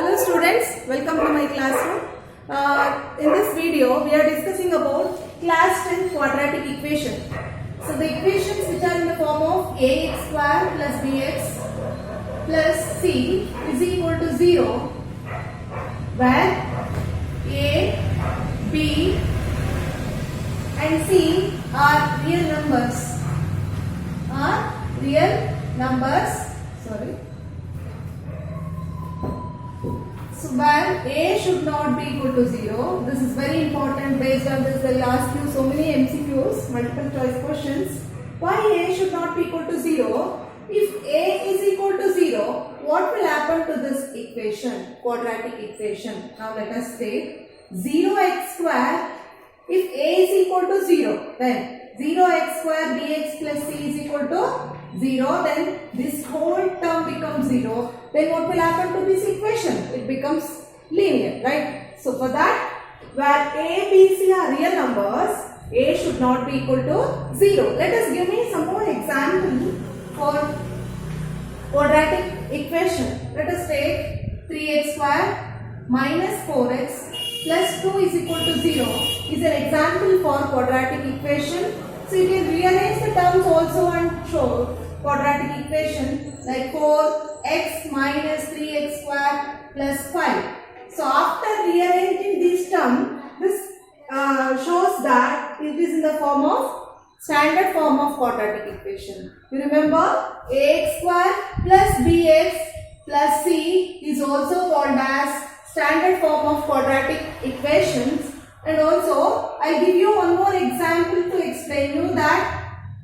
Hello students, welcome to my classroom. In this video, we are discussing about class 10 quadratic equation. So the equations which are in the form of ax square plus bx plus c is equal to 0, where a, b and c are real numbers. So where a should not be equal to 0. This is very important. Based on this, they will ask you so many MCQs, multiple choice questions. Why a should not be equal to 0? If a is equal to 0, what will happen to this equation, quadratic equation? Now let us take 0x square. If a is equal to 0, then 0x square bx plus c is equal to 0, then this whole term becomes 0. Then what will happen to this equation? It becomes linear, right? So for that, where a, b, c are real numbers, a should not be equal to 0. Let us give me some more example for quadratic equation. Let us take 3x square minus 4x plus 2 is equal to 0 is an example for quadratic equation. So you can rearrange the terms also and show quadratic equation like 4x minus 3x square plus 5. So after rearranging these terms, this shows that it is in the form of standard form of quadratic equation. You remember ax square plus bx plus c is also called as standard form of quadratic equations. And also I will give you one more example to explain you that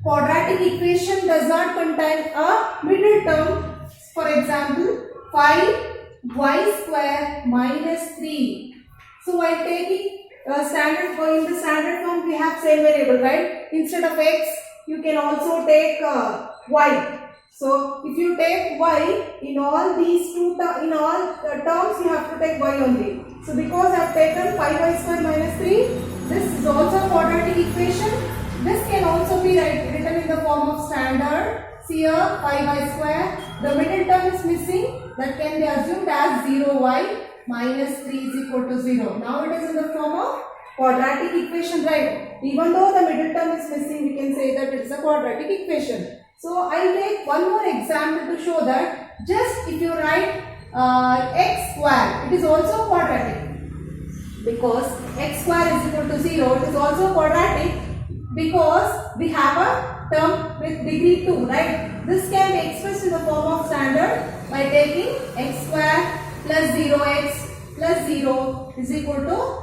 quadratic equation does not contain a middle term. For example, 5y square minus 3. So while taking in the standard form we have same variable, right? Instead of x, you can also take y. So if you take y in all these terms, you have to take y only. So because I have taken 5y square minus 3, this is also a quadratic equation. This can also be written in the form of standard. See here 5y square. The middle term is missing. That can be assumed as 0y minus 3 is equal to 0. Now it is in the form of quadratic equation, right? Even though the middle term is missing, we can say that it is a quadratic equation. So I will take one more example to show that just if you write x square, it is also quadratic. Because x square is equal to 0, it is also quadratic because we have a term with degree 2, right? This can be expressed in the form of standard by taking x square plus 0x plus 0 is equal to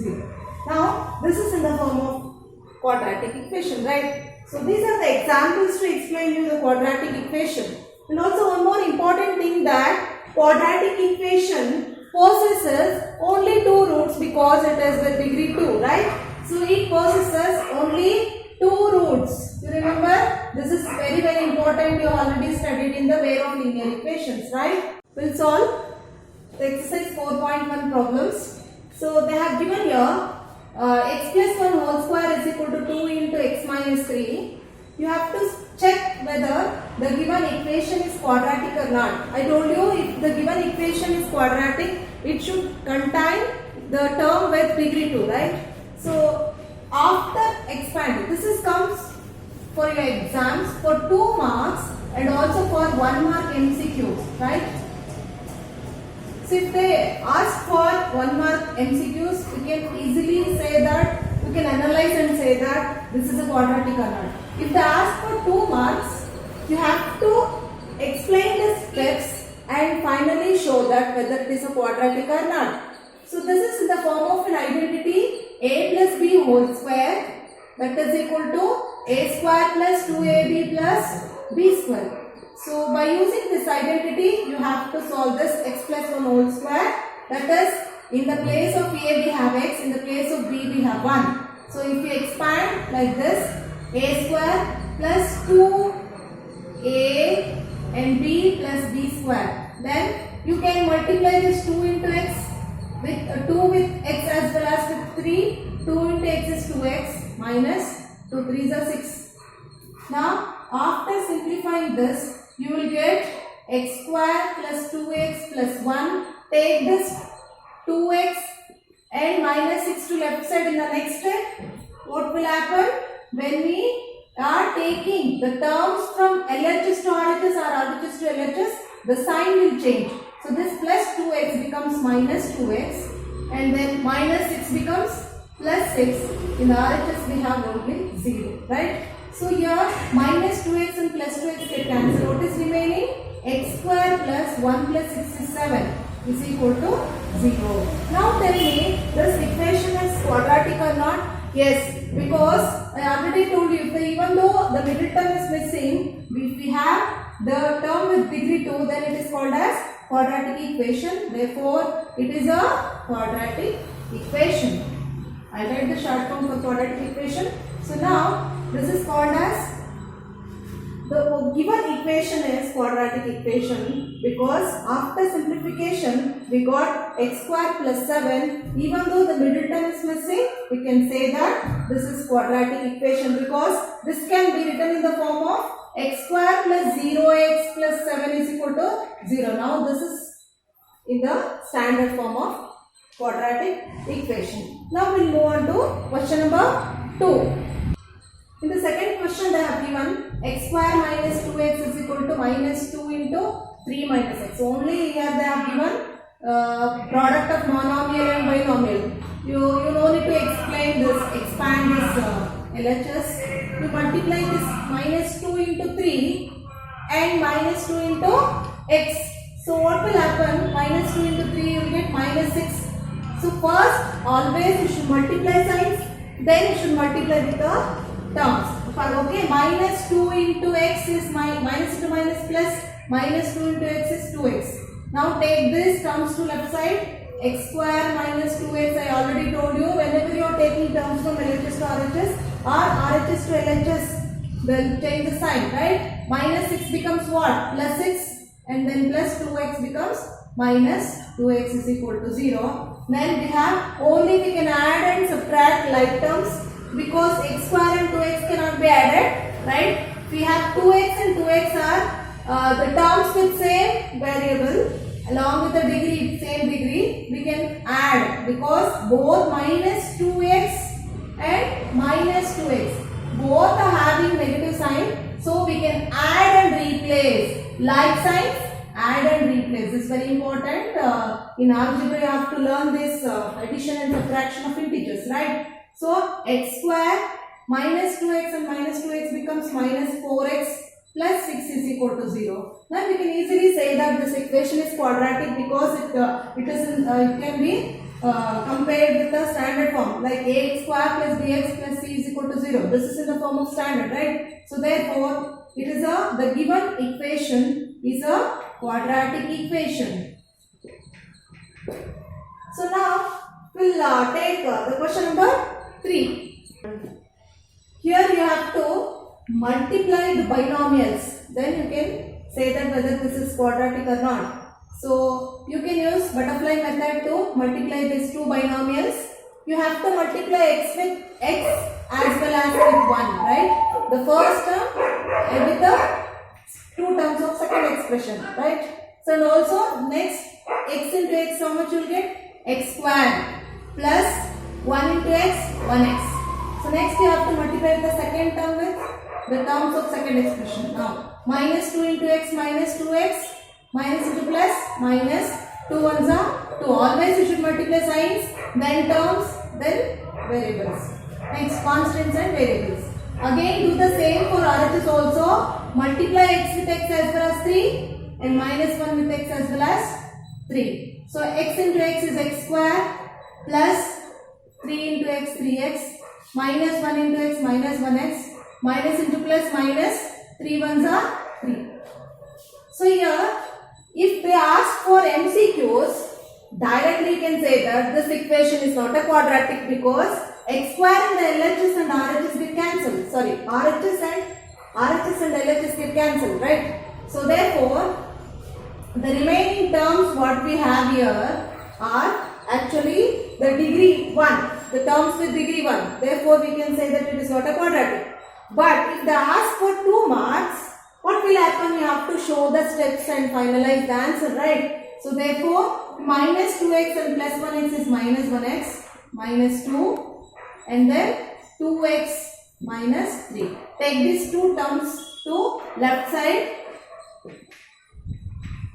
0. Now this is in the form of quadratic equation, right? So these are the examples to explain you the quadratic equation. And also one more important thing, that quadratic equation possesses only 2 roots because it is with degree 2, right? So it possesses only 2 roots. You remember, this is very important. You already studied in the way of linear equations, right? We'll solve the exercise 4.1 problems. So they have given here x plus 1 whole square is equal to 2 into x minus 3. You have to check whether the given equation is quadratic or not. I told you if the given equation is quadratic, it should contain the term with degree 2, right? So after expanding, this comes for your exams for 2 marks and also for 1 mark MCQs, right? So if they ask for 1 mark MCQs, you can easily say that, you can analyze and say that this is a quadratic or not. If they ask for 2 marks, you have to explain the steps and finally show that whether it is a quadratic or not. So this is in the form of an identity a plus b whole square, that is equal to a square plus 2ab plus b square. So by using this identity, you have to solve this x plus 1 whole square. That is, in the place of a we have x, in the place of b we have 1. So if you expand like this, a square plus 2a and b plus b square. Then you can multiply this 2 into x with 2 with x as well as with 3. 2 into x is 2x minus 2 3s are 6. Now after simplifying this, you will get x square plus 2x plus 1 take this 2x and minus 6 to left side in the next step. What will happen? When we are taking the terms from LHS to RHS or RHS to LHS, the sign will change. So this plus 2x becomes minus 2x and then minus 6 becomes plus 6. In the RHS we have only 0, right? So here minus 2x and plus 2x get cancelled. What is remaining? X square plus 1 plus 6 is 7 is equal to 0. Now tell me, this equation is quadratic or not? Yes, because I already told you, even though the middle term is missing, if we have the term with degree 2, then it is called as quadratic equation. Therefore, it is a quadratic equation. I write the short form for quadratic equation. So now, this is called as, the given equation is quadratic equation because after simplification we got x square plus 7. Even though the middle term is missing, we can say that this is quadratic equation because this can be written in the form of x square plus 0x plus 7 is equal to 0. Now this is in the standard form of quadratic equation. Now we will move on to question number 2. In the second question they have given x square minus 2x is equal to minus 2 into 3 minus x. Only here they have given product of monomial and binomial. You no need to explain this, expand this LHS. You multiply this minus 2 into 3 and minus 2 into x. So what will happen? Minus 2 into 3 you will get minus 6. So first always you should multiply signs, then you should multiply with the terms. Okay, minus 2 into x is minus into minus plus, minus 2 into x is 2x. Now take this terms to left side, x square minus 2x. I already told you, whenever you are taking terms from LHS to RHS or RHS to LHS, then change the sign, right? Minus 6 becomes what? Plus 6 and then plus 2x becomes minus 2x is equal to 0. Then we have only we can add and subtract like terms. Because x square and 2x cannot be added, right? We have 2x and 2x are the terms with same variable along with the degree, same degree, we can add because both minus 2x and minus 2x both are having negative sign, so we can add and replace. Like signs, add and replace. This is very important. In algebra you have to learn this addition and subtraction of integers, right? So x square minus 2x and minus 2x becomes minus 4x plus 6 is equal to 0. Now we can easily say that this equation is quadratic because it can be compared with the standard form like ax square plus bx plus c is equal to 0. This is in the form of standard, right? So therefore it is the given equation is a quadratic equation. So now we will take the question number 3. Here you have to multiply the binomials, then you can say that whether this is quadratic or not. So you can use butterfly method to multiply these two binomials. You have to multiply x with x as well as with 1, right? The first term with the two terms of second expression, right? So and also next x into x, how much you will get? X square plus 1 into x, 1x. So next you have to multiply the second term with the terms of second expression. Now minus 2 into x minus 2x, minus into plus, minus 2 ones are 2. Always you should multiply signs, then terms, then variables. Next constants and variables. Again do the same for RHS also. Multiply x with x as well as 3 and minus 1 with x as well as 3. So x into x is x square plus 3 into x 3x minus 1 into x minus 1x minus into plus minus 3 ones are 3. So here if they ask for MCQs, directly you can say that this equation is not a quadratic because x square in the LHS and RHS get cancelled. Sorry, RHS and LHS get cancelled, right? So therefore the remaining terms what we have here are actually the degree 1, the terms with degree 1. Therefore we can say that it is not a quadratic. But if they ask for 2 marks, what will happen? You have to show the steps and finalize the answer, right? So therefore minus 2x and plus 1x is minus 1x minus 2 and then 2x minus 3. Take these two terms to left side.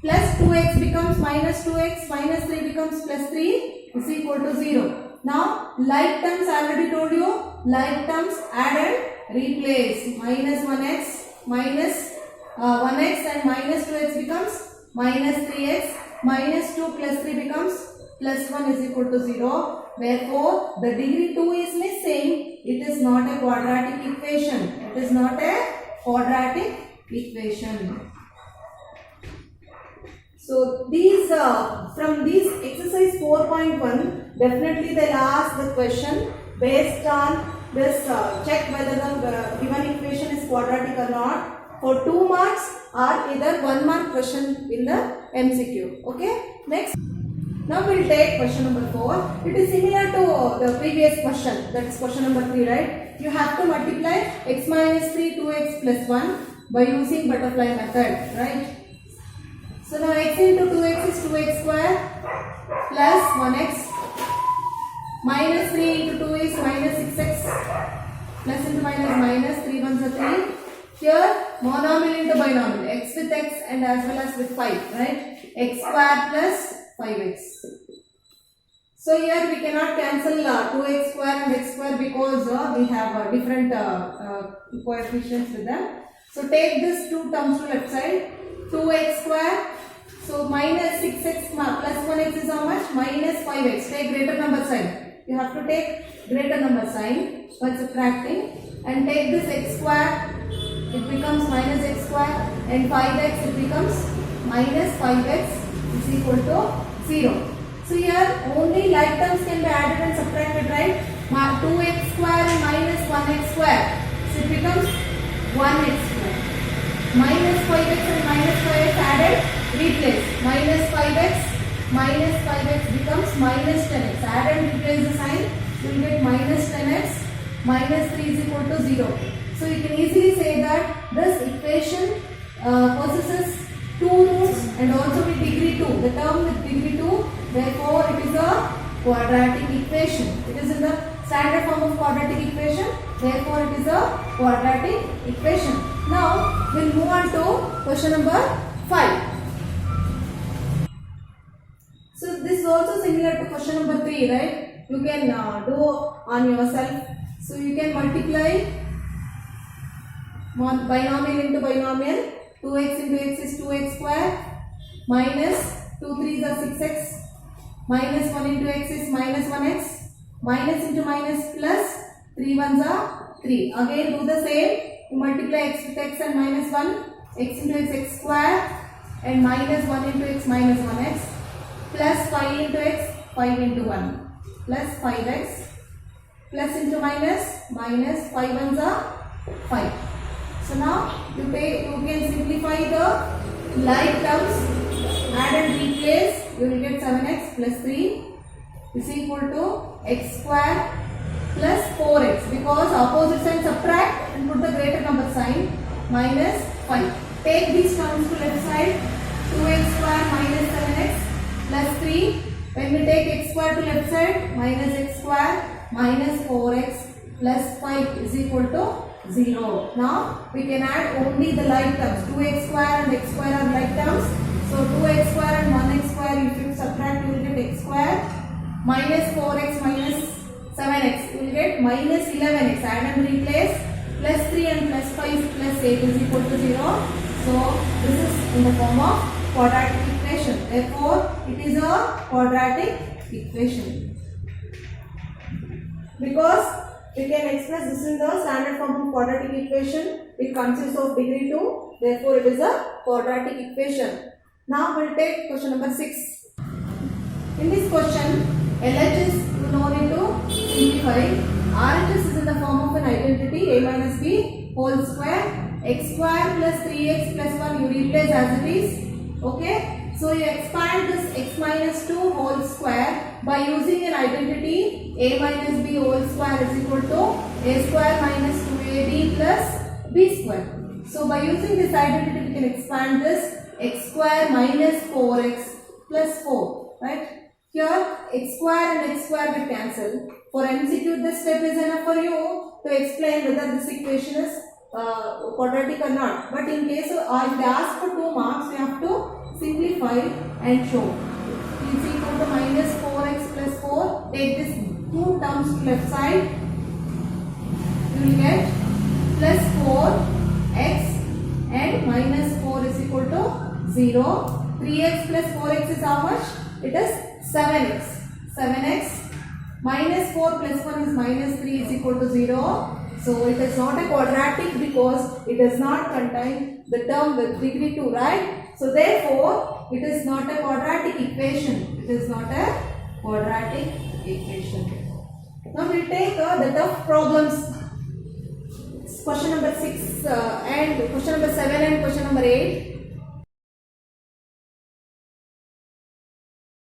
Plus 2x becomes minus 2x minus 3 becomes plus 3 is equal to 0. Now like terms I already told you, like terms add and replace. Minus 1x minus 1x and minus 2x becomes minus 3x minus 2 plus 3 becomes plus 1 is equal to 0. Therefore the degree 2 is missing. It is not a quadratic equation. It is not a quadratic equation. So these from this exercise 4.1 definitely they'll ask the question based on this check whether the given equation is quadratic or not for 2 marks or either 1 mark question in the MCQ. Okay, next. Now we will take question number 4. It is similar to the previous question, that is question number 3, right? You have to multiply x minus 3 2x plus 1 by using butterfly method, right? So now x into 2x is 2x square plus 1x minus 3 into 2 is minus 6x plus into minus 3 ones are 3. Here monomial into binomial, x with x and as well as with 5, right? X square plus 5x. So here we cannot cancel 2x square and x square because we have different coefficients with them. So take this two terms to left side. 2x square. So minus 6x plus 1x is how much? Minus 5x. Take greater number sign. You have to take greater number sign while subtracting and take this x square. It becomes minus x square and 5x it becomes minus 5x is equal to 0. So here only like terms can be added and subtracted, right? 2x square and minus 1x square. So it becomes 1x square. Minus 5x and minus 5x added, replace. Minus 5x becomes minus 10x. Add and replace the sign. You will get minus 10x. Minus 3 is equal to 0. So you can easily say that this equation possesses 2 roots and also with degree 2. The term with degree 2, therefore it is a quadratic equation. It is in the standard form of quadratic equation, therefore it is a quadratic equation. Now we will move on to question number 5. So this is also similar to question number 3, right? You can do on yourself. So you can multiply binomial into binomial. 2x into x is 2x square minus 2 3s are 6x minus 1 into x is minus 1x minus into minus plus 3 1s are 3. Again do the same. You multiply x with x and minus 1 x into x square and minus 1 into x minus 1x plus 5 into x 5 into 1 plus 5x plus into minus 5 1s are 5. So now you can simplify the like terms, add and replace. You will get 7x plus 3 is equal to x square plus 4x because opposite sign subtract and put the greater number sign minus 5. Take these terms to left side. 2x square minus 7x plus 3. When we take x square to left side, minus x square minus 4x plus 5 is equal to 0. Now we can add only the like terms. 2x square and x square are like terms. So 2x square and 1x square, if you subtract you will get x square minus 4x minus 7x. You will get minus 11x. Add and replace. Plus 3 and plus 5 plus 8 is equal to 0. So this is in the form of quadratic equation. Therefore it is a quadratic equation. Because we can express this in the standard form of quadratic equation. It consists of degree 2. Therefore it is a quadratic equation. Now we will take question number 6. In this question, LHS you no need to simplify. RHS is in the form of an identity a minus b whole square. X square plus 3x plus 1 you replace as it is. Okay. So you expand this x minus 2 whole square by using an identity a minus b whole square is equal to a square minus 2ab plus b square. So by using this identity we can expand this x square minus 4x plus 4, right? Here x square and x square will cancel. For MCQ, this step is enough for you to explain whether this equation is quadratic or not. But in case if they ask for 2 marks, you have to simplify and show. Is equal to minus 4x plus 4. Take this 2 terms to left side. You will get plus 4x and minus 4 is equal to 0. 3x plus 4x is how much? It is 7x. 7x minus 4 plus 1 is minus 3 is equal to 0. So it is not a quadratic because it does not contain the term with degree 2, right? So therefore, it is not a quadratic equation. It is not a quadratic equation. Now we will take the tough problems. Question number 6 and question number 7 and question number 8.